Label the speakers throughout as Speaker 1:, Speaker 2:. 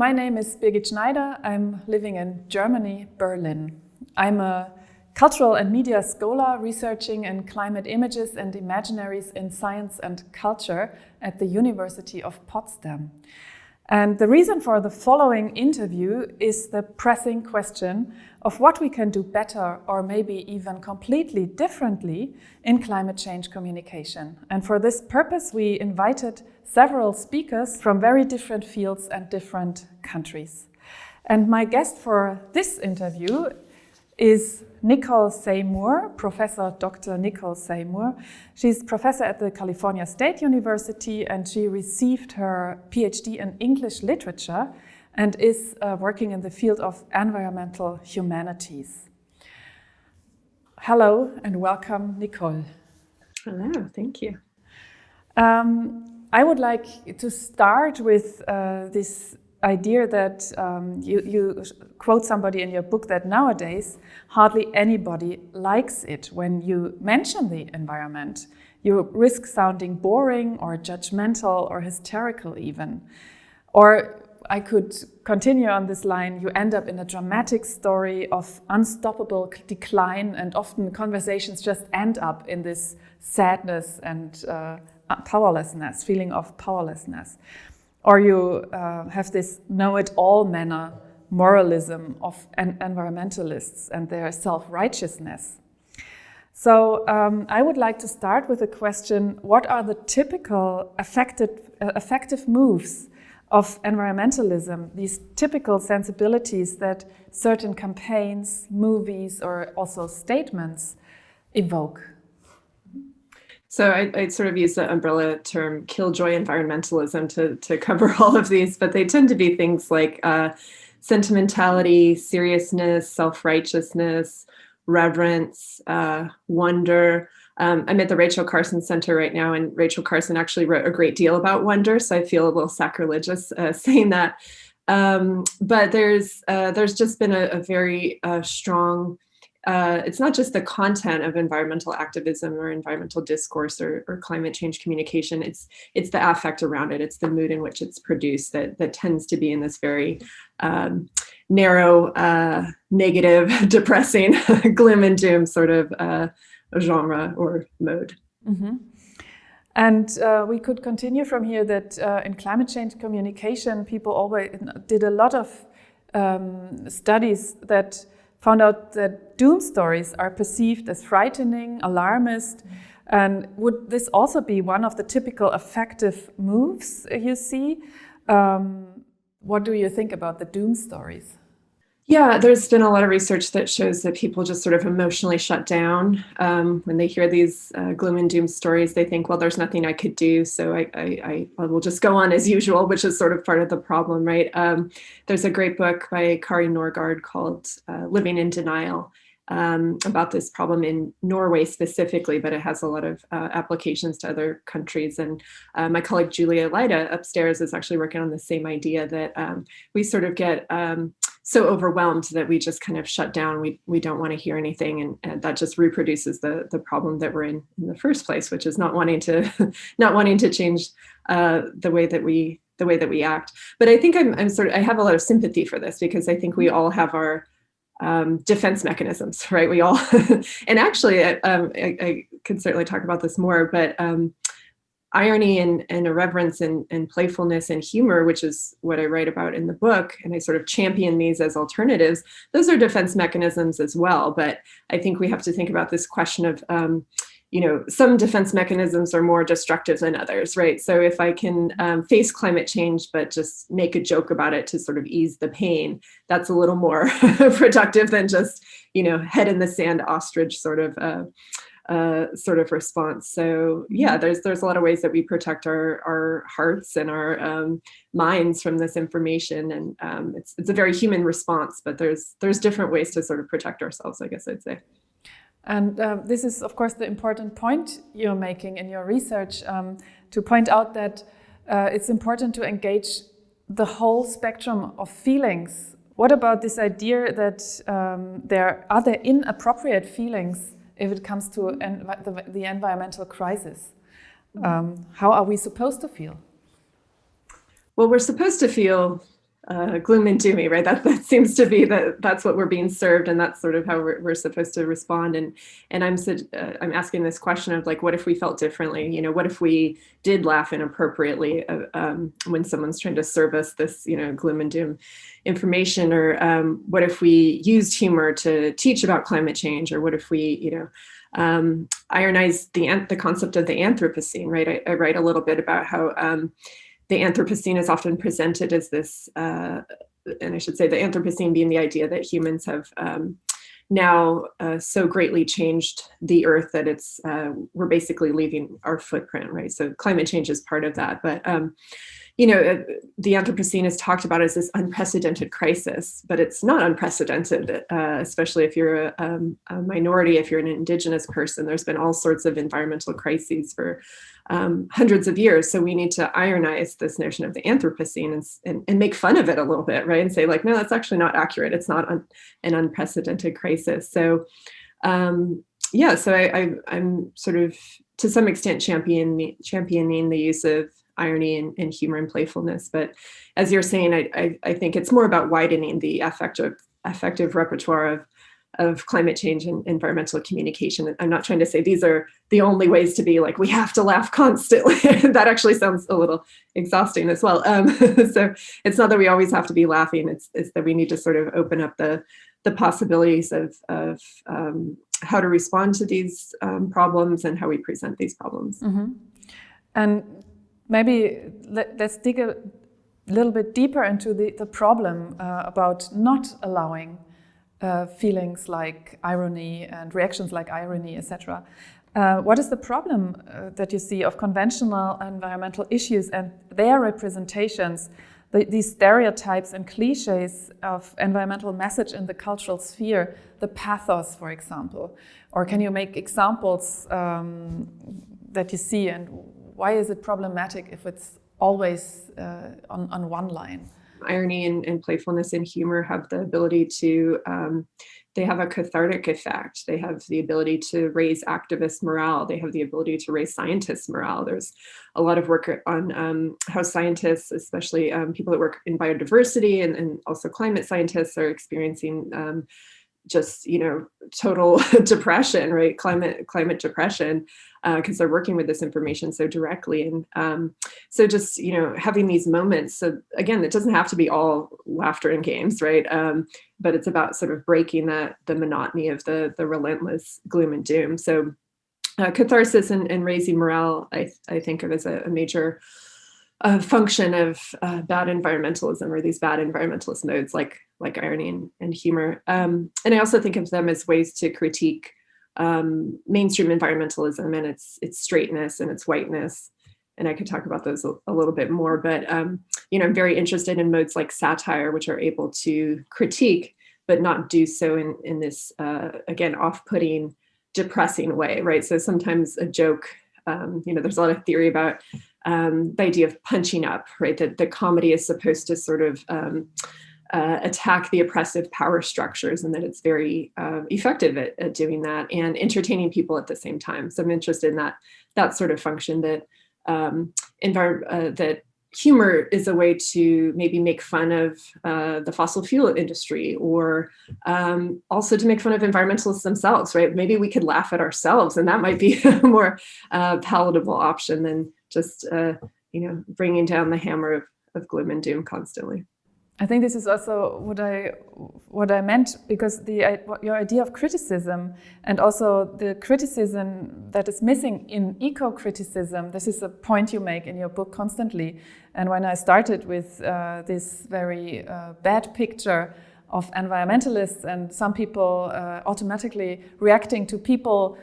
Speaker 1: My name is Birgit Schneider. I'm living in Germany, Berlin. I'm a cultural and media scholar researching in climate images and imaginaries in science and culture at the University of Potsdam. And the reason for the following interview is the pressing question of what we can do better or maybe even completely differently in climate change communication. And for this purpose, we invited several speakers from very different fields and different countries. And my guest for this interview is Nicole Seymour, Professor Dr. Nicole Seymour. She's professor at the California State University and she received her PhD in English literature and is working in the field of environmental humanities. Hello and welcome, Nicole.
Speaker 2: Hello, thank you.
Speaker 1: I would like to start with this idea that you quote somebody in your book that nowadays hardly anybody likes it when you mention the environment. You risk sounding boring or judgmental or hysterical even. Or I could continue on this line, you end up in a dramatic story of unstoppable decline and often conversations just end up in this sadness and powerlessness, feeling of powerlessness. Or you have this know-it-all manner moralism of environmentalists and their self-righteousness. So I would like to start with a question: what are the typical affective moves of environmentalism, these typical sensibilities that certain campaigns, movies, or also statements evoke?
Speaker 2: So I'd sort of use the umbrella term killjoy environmentalism to cover all of these, but they tend to be things like sentimentality, seriousness, self-righteousness, reverence, wonder. I'm at the Rachel Carson Center right now, and Rachel Carson actually wrote a great deal about wonder, so I feel a little sacrilegious saying that. But there's just been a very strong it's not just the content of environmental activism or environmental discourse or climate change communication. It's the affect around it. It's the mood in which it's produced that tends to be in this very narrow, negative, depressing, gloom and doom sort of genre or mode.
Speaker 1: Mm-hmm. And we could continue from here that in climate change communication, people always did a lot of studies that found out that doom stories are perceived as frightening, alarmist. And would this also be one of the typical affective moves you see? What do you think about the doom stories?
Speaker 2: Yeah, there's been a lot of research that shows that people just sort of emotionally shut down when they hear these gloom and doom stories. They think, well, there's nothing I could do, so I will just go on as usual, which is sort of part of the problem, right? There's a great book by Kari Norgard called Living in Denial about this problem in Norway specifically, but it has a lot of applications to other countries. And my colleague Julia Leida upstairs is actually working on the same idea that we sort of get so overwhelmed that we just kind of shut down. We don't want to hear anything, and that just reproduces the problem that we're in the first place, which is not wanting to change the way that we act. But I think I have a lot of sympathy for this, because I think we all have our defense mechanisms, right? We all, and actually, I could certainly talk about this more, but irony and irreverence and playfulness and humor, which is what I write about in the book, and I sort of champion these as alternatives, those are defense mechanisms as well. But I think we have to think about this question of, some defense mechanisms are more destructive than others, right? So if I can face climate change, but just make a joke about it to sort of ease the pain, that's a little more productive than just, head in the sand ostrich sort of response. So yeah, there's a lot of ways that we protect our hearts and our minds from this information, and it's a very human response. But there's different ways to sort of protect ourselves, I guess I'd say.
Speaker 1: And this is, of course, the important point you're making in your research, to point out that it's important to engage the whole spectrum of feelings. What about this idea that there are other inappropriate feelings if it comes to the environmental crisis? How are we supposed to feel?
Speaker 2: Well, we're supposed to feel gloom and doomy, right? That seems to be that's what we're being served, and that's sort of how we're supposed to respond. And I'm asking this question of like, what if we felt differently? You know, what if we did laugh inappropriately when someone's trying to serve us this, you know, gloom and doom information, or what if we used humor to teach about climate change, or what if we, you know, ironize the concept of the Anthropocene, right? I write a little bit about how the Anthropocene is often presented as this, and I should say the Anthropocene being the idea that humans have now so greatly changed the Earth that we're basically leaving our footprint, right? So climate change is part of that, but you know, the Anthropocene is talked about as this unprecedented crisis, but it's not unprecedented, especially if you're a minority, if you're an indigenous person. There's been all sorts of environmental crises for hundreds of years. So we need to ironize this notion of the Anthropocene and make fun of it a little bit, right? And say like, no, that's actually not accurate. It's not an unprecedented crisis. So yeah, so I'm sort of to some extent championing the use of irony and humor and playfulness. But as you're saying, I think it's more about widening the affective repertoire of climate change and environmental communication. I'm not trying to say these are the only ways to be like, we have to laugh constantly. That actually sounds a little exhausting as well. So it's not that we always have to be laughing. It's that we need to sort of open up the possibilities of how to respond to these problems and how we present these problems.
Speaker 1: Mm-hmm. And maybe let's dig a little bit deeper into the problem about not allowing feelings like irony and reactions like irony, etc. What is the problem that you see of conventional environmental issues and their representations, these stereotypes and cliches of environmental message in the cultural sphere, the pathos, for example? Or can you make examples that you see, and why is it problematic if it's always on one line?
Speaker 2: Irony and playfulness and humor have the ability to, they have a cathartic effect. They have the ability to raise activist morale. They have the ability to raise scientists' morale. There's a lot of work on how scientists, especially people that work in biodiversity and also climate scientists, are experiencing just, you know, total depression, right? Climate depression, because they're working with this information so directly. And so just, you know, having these moments. So again, it doesn't have to be all laughter and games, right? But it's about sort of breaking the monotony of the relentless gloom and doom. So catharsis and raising morale, I think of as a major function of bad environmentalism, or these bad environmentalist modes like irony and humor. And I also think of them as ways to critique mainstream environmentalism and its straightness and its whiteness. And I could talk about those a little bit more, but you know, I'm very interested in modes like satire, which are able to critique, but not do so in this, again, off-putting, depressing way, right? So sometimes a joke, you know, there's a lot of theory about the idea of punching up, right? That the comedy is supposed to sort of attack the oppressive power structures, and that it's very effective at doing that and entertaining people at the same time. So I'm interested in that sort of function, that that humor is a way to maybe make fun of the fossil fuel industry, or also to make fun of environmentalists themselves, right? Maybe we could laugh at ourselves, and that might be a more palatable option than just, you know, bringing down the hammer of gloom and doom constantly.
Speaker 1: I think this is also what I meant, because your idea of criticism, and also the criticism that is missing in eco-criticism, this is a point you make in your book constantly. And when I started with this very bad picture of environmentalists, and some people automatically reacting to people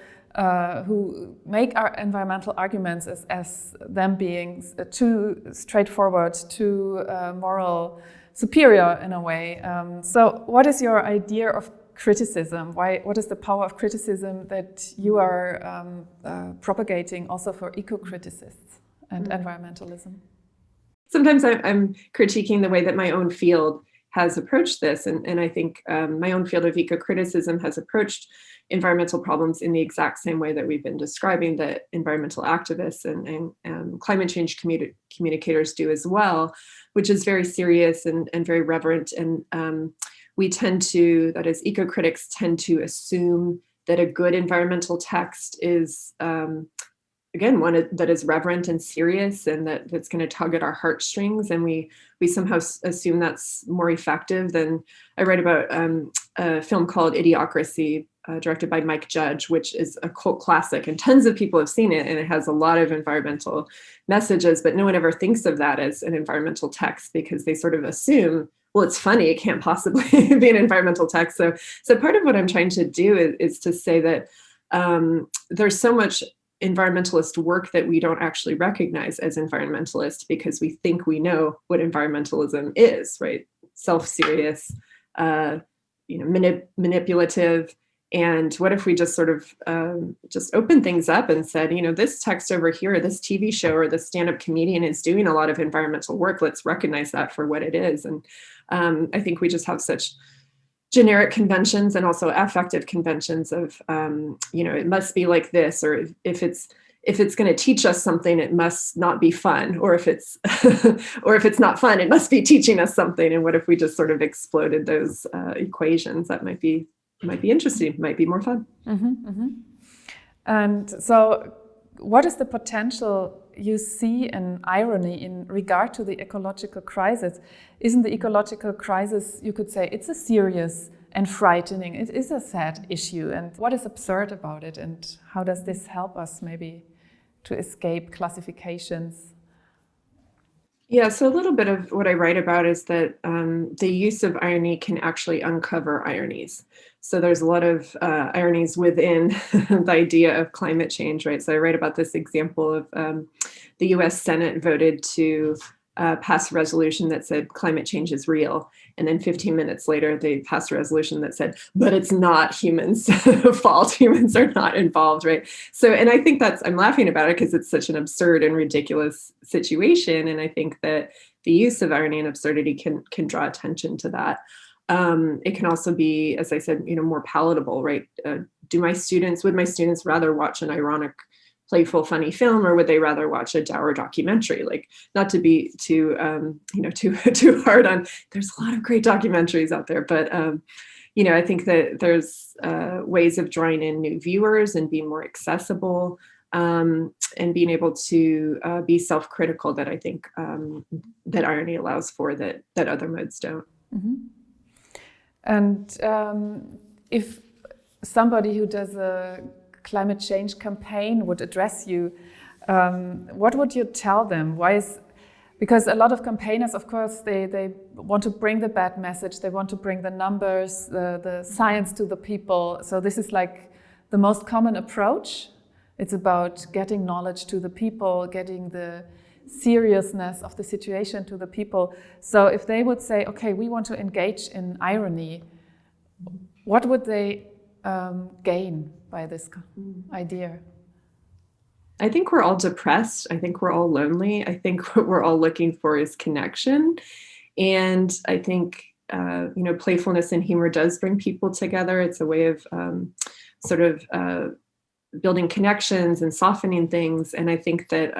Speaker 1: who make our environmental arguments as them being too straightforward, too moral, superior in a way. So what is your idea of criticism? What is the power of criticism that you are propagating also for eco-criticists and environmentalism?
Speaker 2: Sometimes I'm critiquing the way that my own field has approached this. And I think my own field of eco-criticism has approached environmental problems in the exact same way that we've been describing, that environmental activists and climate change communicators do as well, which is very serious and very reverent. And we tend to, that is, eco-critics tend to assume that a good environmental text is, again, one that is reverent and serious, and that's going to tug at our heartstrings. And we somehow assume that's more effective than, I write about a film called Idiocracy, directed by Mike Judge, which is a cult classic, and tons of people have seen it, and it has a lot of environmental messages, but no one ever thinks of that as an environmental text, because they sort of assume, well, it's funny, it can't possibly be an environmental text. So part of what I'm trying to do is to say that there's so much environmentalist work that we don't actually recognize as environmentalist, because we think we know what environmentalism is, right? Self-serious, manipulative. And what if we just sort of just open things up and said, this text over here, or this TV show, or this stand-up comedian is doing a lot of environmental work. Let's recognize that for what it is. And I think we just have such generic conventions and also affective conventions of, it must be like this, or if it's going to teach us something, it must not be fun, or if it's or if it's not fun, it must be teaching us something. And what if we just sort of exploded those equations? That might be interesting, might be more fun.
Speaker 1: Mm-hmm, mm-hmm. And so what is the potential you see in irony in regard to the ecological crisis? Isn't the ecological crisis, you could say, it's a serious and frightening, it is a sad issue, and what is absurd about it, and how does this help us maybe to escape classifications?
Speaker 2: Yeah, so a little bit of what I write about is that the use of irony can actually uncover ironies. So there's a lot of ironies within the idea of climate change, right? So I write about this example of the US Senate voted to pass a resolution that said climate change is real. And then 15 minutes later, they passed a resolution that said, but it's not humans' fault. Humans are not involved, right? So, and I think I'm laughing about it because it's such an absurd and ridiculous situation. And I think that the use of irony and absurdity can draw attention to that. It can also be, as I said, more palatable, right? Would my students rather watch an ironic, playful, funny film, or would they rather watch a dour documentary? Like, not to be too hard on, there's a lot of great documentaries out there, but I think that there's ways of drawing in new viewers and being more accessible, and being able to be self-critical, that I think that irony allows for, that other modes don't.
Speaker 1: Mm-hmm. And if somebody who does a climate change campaign would address you, what would you tell them? Because a lot of campaigners, of course, they want to bring the bad message, they want to bring the numbers, the science to the people. So this is like the most common approach. It's about getting knowledge to the people, getting the seriousness of the situation to the people. So if they would say, okay, we want to engage in irony, what would they gain by this idea?
Speaker 2: I think we're all depressed. I think we're all lonely. I think what we're all looking for is connection. And I think, playfulness and humor does bring people together. It's a way of building connections and softening things. And I think that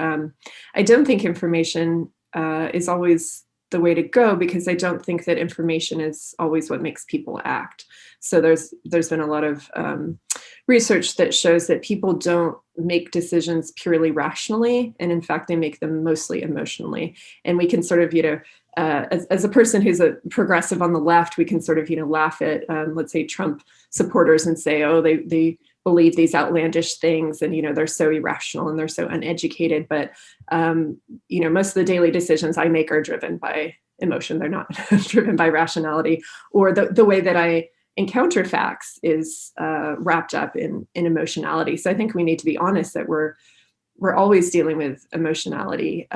Speaker 2: I don't think information is always the way to go, because I don't think that information is always what makes people act. So there's been a lot of research that shows that people don't make decisions purely rationally, and in fact, they make them mostly emotionally. And we can sort of, as a person who's a progressive on the left, we can sort of, laugh at, let's say, Trump supporters and say, oh, they believe these outlandish things, and they're so irrational and they're so uneducated. But most of the daily decisions I make are driven by emotion. They're not driven by rationality, or the way that I encounter facts is wrapped up in emotionality. So I think we need to be honest that we're always dealing with emotionality.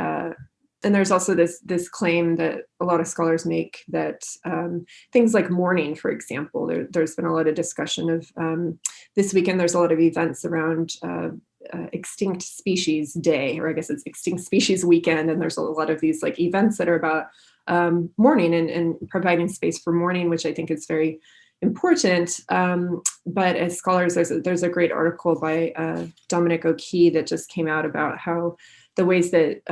Speaker 2: And there's also this claim that a lot of scholars make that things like mourning, for example, there's been a lot of discussion of this weekend. There's a lot of events around Extinct Species Day, or I guess it's Extinct Species Weekend. And there's a lot of these like events that are about mourning and providing space for mourning, which I think is very important. But as scholars, there's a great article by Dominic O'Kee that just came out about how the ways that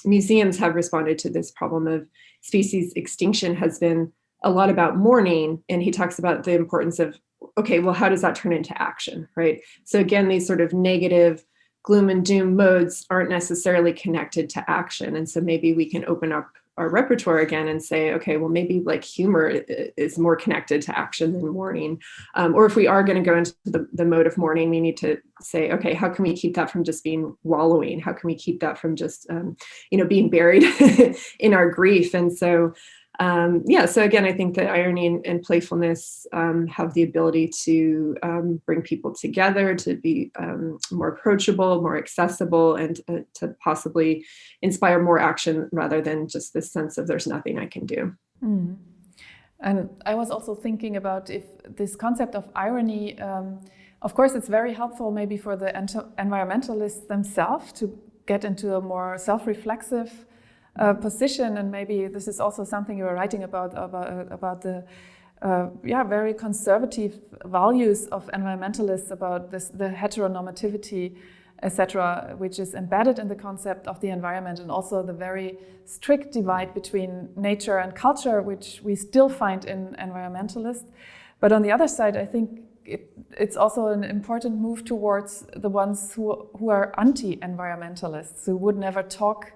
Speaker 2: museums have responded to this problem of species extinction has been a lot about mourning. And he talks about the importance of, okay, well, how does that turn into action, right? So again, these sort of negative gloom and doom modes aren't necessarily connected to action. And so maybe we can open up our repertoire again and say, okay, well, maybe like humor is more connected to action than mourning. Or if we are going to go into the mode of mourning, we need to say, okay, how can we keep that from just being wallowing? How can we keep that from just, being buried in our grief? And so, so again, I think that irony and playfulness have the ability to bring people together, to be more approachable, more accessible, and to possibly inspire more action rather than just this sense of there's nothing I can do.
Speaker 1: Mm. And I was also thinking about if this concept of irony, of course, it's very helpful maybe for the environmentalists themselves to get into a more self-reflexive position, and maybe this is also something you were writing about the very conservative values of environmentalists, about this, the heteronormativity, etc., which is embedded in the concept of the environment, and also the very strict divide between nature and culture, which we still find in environmentalists. But on the other side, I think it's also an important move towards the ones who are anti-environmentalists, who would never talk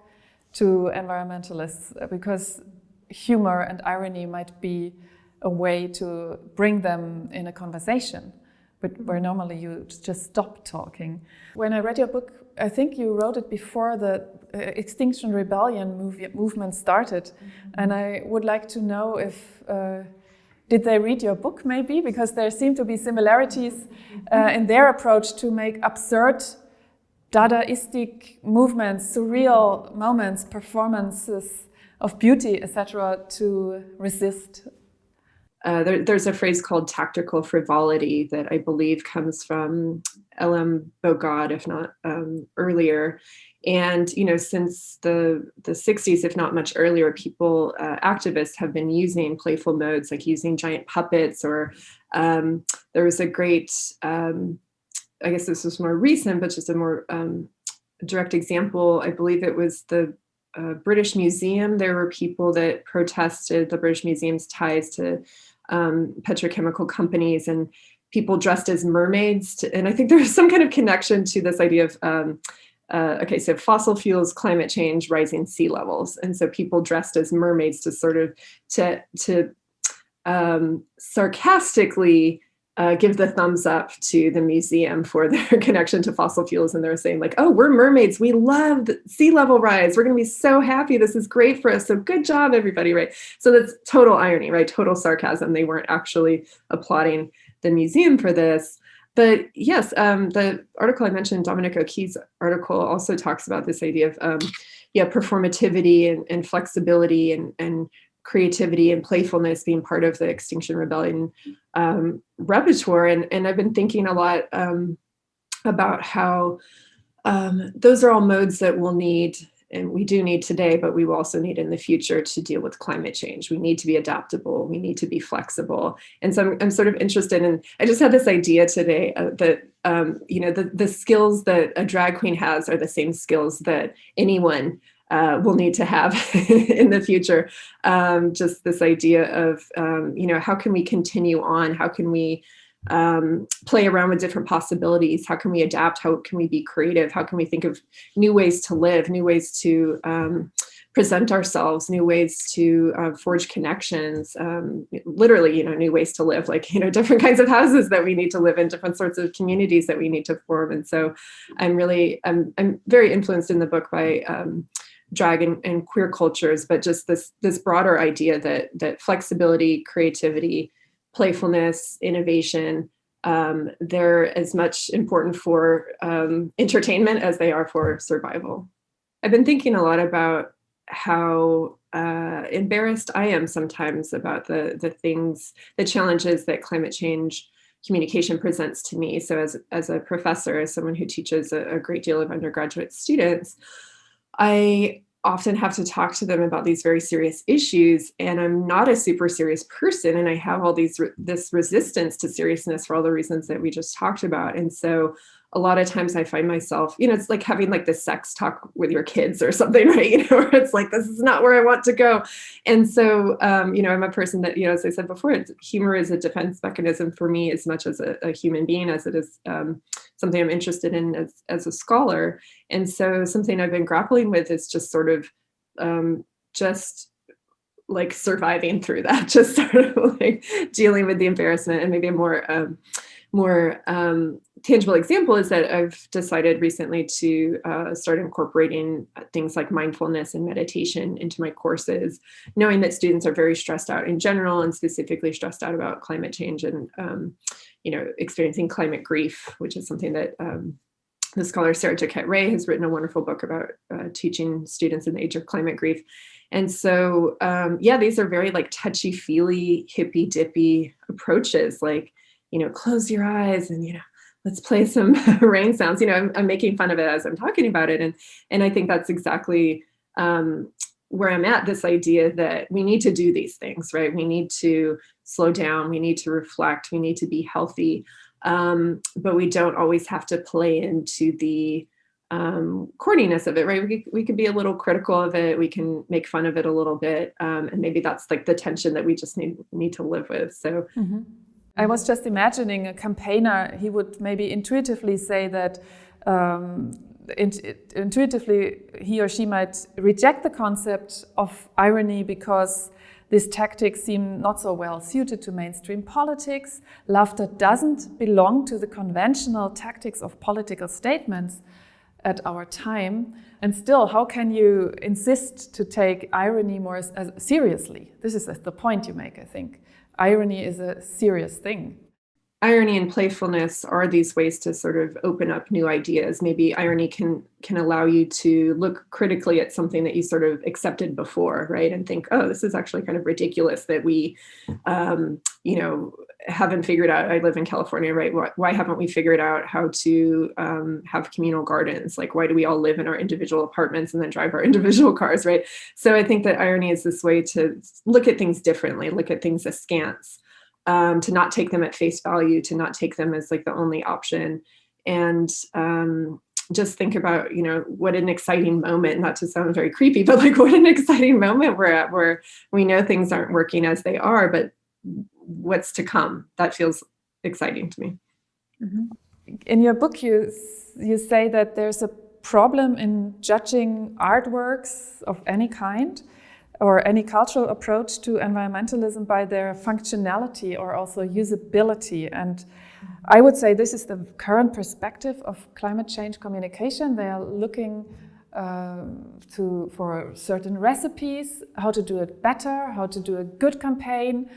Speaker 1: to environmentalists, because humor and irony might be a way to bring them in a conversation, but where normally you just stop talking. When I read your book, I think you wrote it before the Extinction Rebellion movement started, and I would like to know if did they read your book maybe, because there seem to be similarities in their approach to make absurd Dadaistic movements, surreal moments, performances of beauty, etc., to resist.
Speaker 2: There's a phrase called tactical frivolity that I believe comes from L.M. Bogod, if not earlier. And since the 60s, if not much earlier, people, activists have been using playful modes, like using giant puppets, or there was a great I guess this was more recent, but just a more direct example. I believe it was the British Museum. There were people that protested the British Museum's ties to petrochemical companies, and people dressed as mermaids. And I think there was some kind of connection to this idea of, so fossil fuels, climate change, rising sea levels. And so people dressed as mermaids to sort of to sarcastically give the thumbs up to the museum for their connection to fossil fuels. And they're saying like, oh, we're mermaids. We love sea level rise. We're going to be so happy. This is great for us. So good job, everybody, right? So that's total irony, right? Total sarcasm. They weren't actually applauding the museum for this. But yes, the article I mentioned, Dominic O'Kee's article, also talks about this idea of performativity and flexibility and creativity and playfulness being part of the Extinction Rebellion repertoire. And I've been thinking a lot about how those are all modes that we'll need, and we do need today, but we will also need in the future to deal with climate change. We need to be adaptable. We need to be flexible. And so I'm sort of interested in, I just had this idea today that, the skills that a drag queen has are the same skills that anyone will need to have in the future. Just this idea of, how can we continue on? How can we play around with different possibilities? How can we adapt? How can we be creative? How can we think of new ways to live, new ways to present ourselves, new ways to forge connections, literally, new ways to live, like, different kinds of houses that we need to live in, different sorts of communities that we need to form. And so I'm very influenced in the book by drag and queer cultures, but just this broader idea that flexibility, creativity, playfulness, innovation, they're as much important for entertainment as they are for survival. I've been thinking a lot about how embarrassed I am sometimes about the challenges that climate change communication presents to me. So as a professor, as someone who teaches a great deal of undergraduate students, I often have to talk to them about these very serious issues, and I'm not a super serious person, and I have all this resistance to seriousness for all the reasons that we just talked about. And so a lot of times I find myself, it's like having like the sex talk with your kids or something, right? Where it's like, this is not where I want to go. And so, I'm a person that, as I said before, humor is a defense mechanism for me as much as a human being as it is something I'm interested in as a scholar. And so something I've been grappling with is just sort of just like surviving through that, just sort of like dealing with the embarrassment. And maybe a more tangible example is that I've decided recently to start incorporating things like mindfulness and meditation into my courses, knowing that students are very stressed out in general and specifically stressed out about climate change and, experiencing climate grief, which is something that the scholar Sarah Jaquette Ray has written a wonderful book about teaching students in the age of climate grief. And so, these are very like touchy-feely, hippy-dippy approaches, like, close your eyes and, let's play some rain sounds. I'm making fun of it as I'm talking about it. And I think that's exactly where I'm at, this idea that we need to do these things, right? We need to slow down. We need to reflect. We need to be healthy. But we don't always have to play into the corniness of it, right? We can be a little critical of it. We can make fun of it a little bit. And maybe that's like the tension that we just need to live with. So.
Speaker 1: Mm-hmm. I was just imagining a campaigner, he would maybe intuitively say that intuitively he or she might reject the concept of irony because these tactics seem not so well suited to mainstream politics. Laughter doesn't belong to the conventional tactics of political statements at our time. And still, how can you insist to take irony more as seriously? This is the point you make, I think. Irony is a serious thing.
Speaker 2: Irony and playfulness are these ways to sort of open up new ideas. Maybe irony can allow you to look critically at something that you sort of accepted before, right? And think, oh, this is actually kind of ridiculous that we, haven't figured out. I live in California, right? Why haven't we figured out how to have communal gardens? Like, why do we all live in our individual apartments and then drive our individual cars, right? So I think that irony is this way to look at things differently, look at things askance. To not take them at face value, to not take them as like the only option, and just think about, what an exciting moment, not to sound very creepy, but like what an exciting moment we're at where we know things aren't working as they are, but what's to come, that feels exciting to me.
Speaker 1: Mm-hmm. In your book, you say that there's a problem in judging artworks of any kind or any cultural approach to environmentalism by their functionality or also usability. And I would say this is the current perspective of climate change communication. They are looking for certain recipes, how to do it better, how to do a good campaign.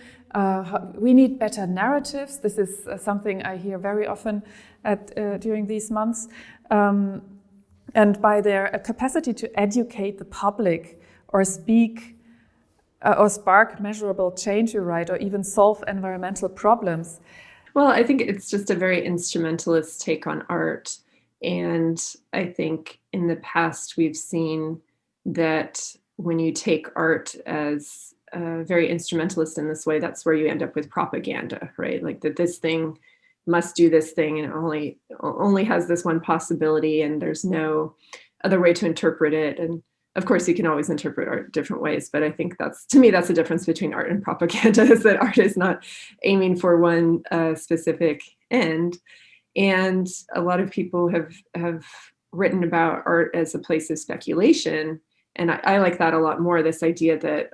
Speaker 1: We need better narratives. This is something I hear very often during these months. And by their capacity to educate the public or speak or spark measurable change, you write, or even solve environmental problems.
Speaker 2: Well, I think it's just a very instrumentalist take on art. And I think in the past, we've seen that when you take art as very instrumentalist in this way, that's where you end up with propaganda, right? Like that this thing must do this thing and it only has this one possibility and there's no other way to interpret it. And of course, you can always interpret art different ways, but I think to me, that's the difference between art and propaganda, is that art is not aiming for one specific end. And a lot of people have written about art as a place of speculation. And I like that a lot more, this idea that,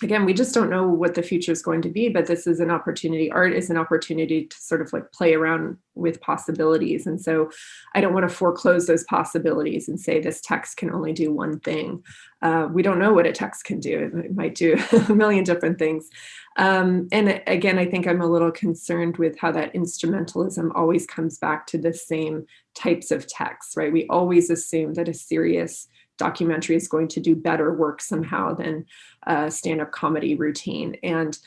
Speaker 2: again, we just don't know what the future is going to be, but this is an opportunity. Art is an opportunity to sort of like play around with possibilities. And so I don't want to foreclose those possibilities and say this text can only do one thing. We don't know what a text can do. It might do a million different things. And again, I think I'm a little concerned with how that instrumentalism always comes back to the same types of texts, right? We always assume that a serious documentary is going to do better work somehow than a stand-up comedy routine. And,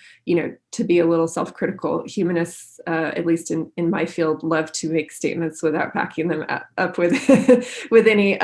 Speaker 2: to be a little self-critical, humanists, at least in my field, love to make statements without backing them up with with any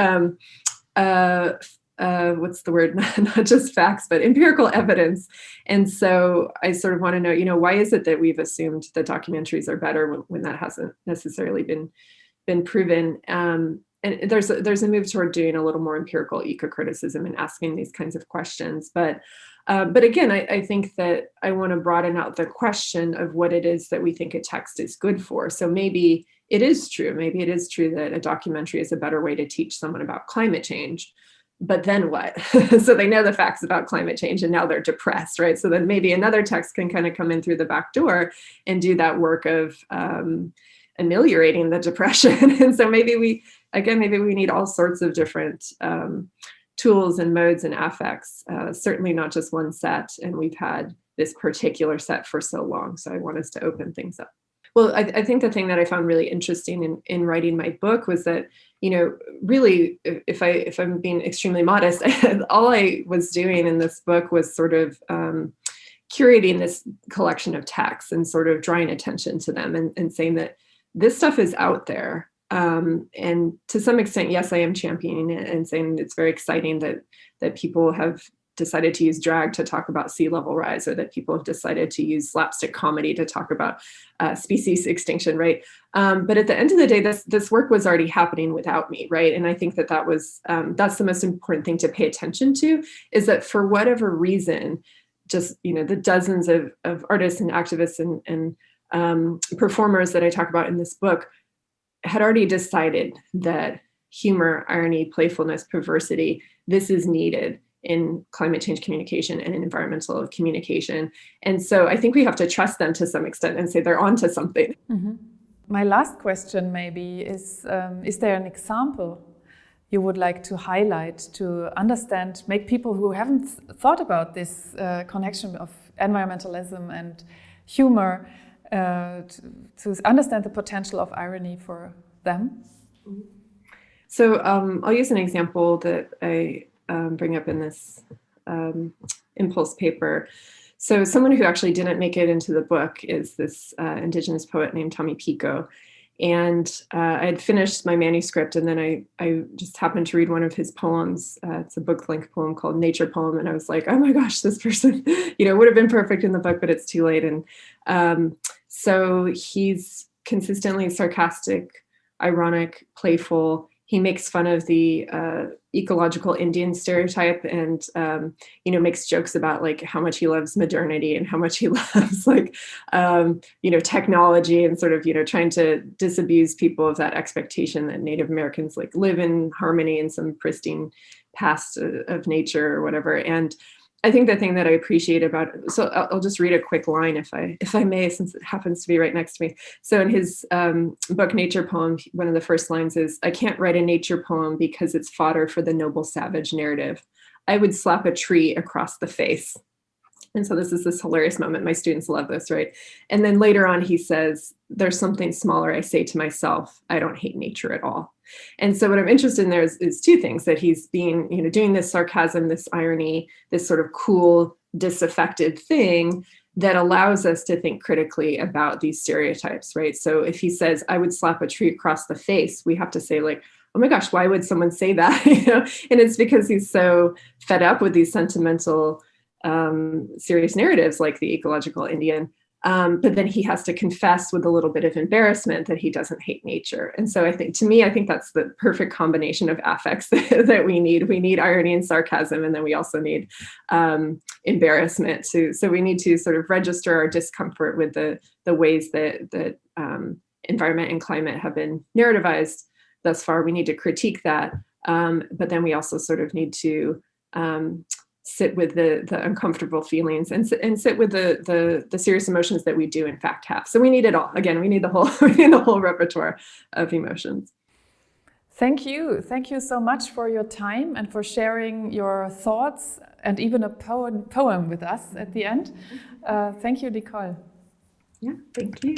Speaker 2: what's the word, not just facts, but empirical evidence. And so I sort of want to know, why is it that we've assumed that documentaries are better when that hasn't necessarily been proven? And there's a move toward doing a little more empirical eco-criticism and asking these kinds of questions. But again, I think that I want to broaden out the question of what it is that we think a text is good for. So maybe it is true. Maybe it is true that a documentary is a better way to teach someone about climate change. But then what? So they know the facts about climate change and now they're depressed, right? So then maybe another text can kind of come in through the back door and do that work of ameliorating the depression. And so maybe we need all sorts of different tools and modes and affects, certainly not just one set. And we've had this particular set for so long. So I want us to open things up. Well, I think the thing that I found really interesting in writing my book was that, really, if I'm being extremely modest, all I was doing in this book was sort of curating this collection of texts and sort of drawing attention to them and saying that this stuff is out there. And to some extent, yes, I am championing it and saying it's very exciting that people have decided to use drag to talk about sea level rise, or that people have decided to use slapstick comedy to talk about species extinction, right? But at the end of the day, this work was already happening without me, right? And I think that was that's the most important thing to pay attention to, is that for whatever reason, just the dozens of artists and activists and performers that I talk about in this book had already decided that humor, irony, playfulness, perversity, this is needed in climate change communication and in environmental communication. And so I think we have to trust them to some extent and say they're onto something.
Speaker 1: Mm-hmm. My last question maybe is there an example you would like to highlight to understand, make people who haven't thought about this connection of environmentalism and humor to understand the potential of irony for them?
Speaker 2: So I'll use an example that I bring up in this impulse paper. So someone who actually didn't make it into the book is this Indigenous poet named Tommy Pico. And I had finished my manuscript, and then I just happened to read one of his poems. It's a book-length poem called Nature Poem. And I was like, oh my gosh, this person, would have been perfect in the book, but it's too late. And so he's consistently sarcastic, ironic, playful. He makes fun of the ecological Indian stereotype and, makes jokes about like how much he loves modernity and how much he loves technology, and sort of, trying to disabuse people of that expectation that Native Americans like live in harmony in some pristine past of nature or whatever. And I think the thing that I appreciate about it, so I'll just read a quick line if I may, since it happens to be right next to me. So in his book, Nature Poem, one of the first lines is, "I can't write a nature poem because it's fodder for the noble savage narrative. I would slap a tree across the face." And so this is this hilarious moment. My students love this, right? And then later on, he says, "There's something smaller I say to myself. I don't hate nature at all." And so what I'm interested in there is two things: that he's being, doing this sarcasm, this irony, this sort of cool, disaffected thing that allows us to think critically about these stereotypes, right? So if he says, "I would slap a tree across the face," we have to say like, oh my gosh, why would someone say that? And it's because he's so fed up with these sentimental, serious narratives like the ecological Indian. But then he has to confess with a little bit of embarrassment that he doesn't hate nature. And so I think that's the perfect combination of affects that we need. We need irony and sarcasm, and then we also need embarrassment too. So we need to sort of register our discomfort with the ways that environment and climate have been narrativized thus far. We need to critique that. But then we also sort of need to sit with the uncomfortable feelings and sit with the serious emotions that we do in fact have. So we need it all. Again, we need the whole repertoire of emotions.
Speaker 1: Thank you so much for your time and for sharing your thoughts and even a poem with us at the end. Thank you, Nicole.
Speaker 2: Yeah, thank you.